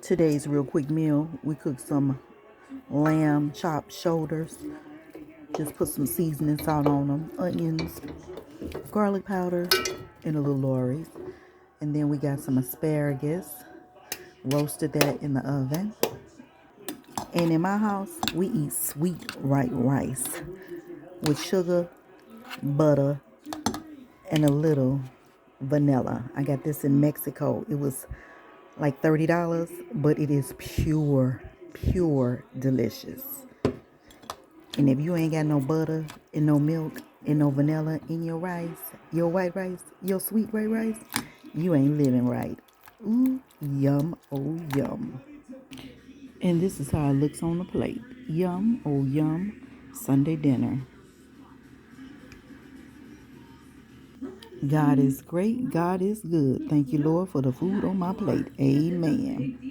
Today's real quick meal, we cooked some lamb chopped shoulders. Just put some seasoning salt on them, onions, garlic powder, and a little Lorry's. And then we got some asparagus, roasted that in the oven. And in my house, we eat sweet white rice with sugar, butter, and a little vanilla. I got this in Mexico. It was like $30, but it is pure delicious. And if you ain't got no butter and no milk and no vanilla in your rice, your white rice, your sweet white rice, you ain't living right. Ooh, yum, oh yum. And this is how it looks on the plate. Yum, oh yum, Sunday dinner. God is great. God is good. Thank you, Lord, for the food on my plate. Amen.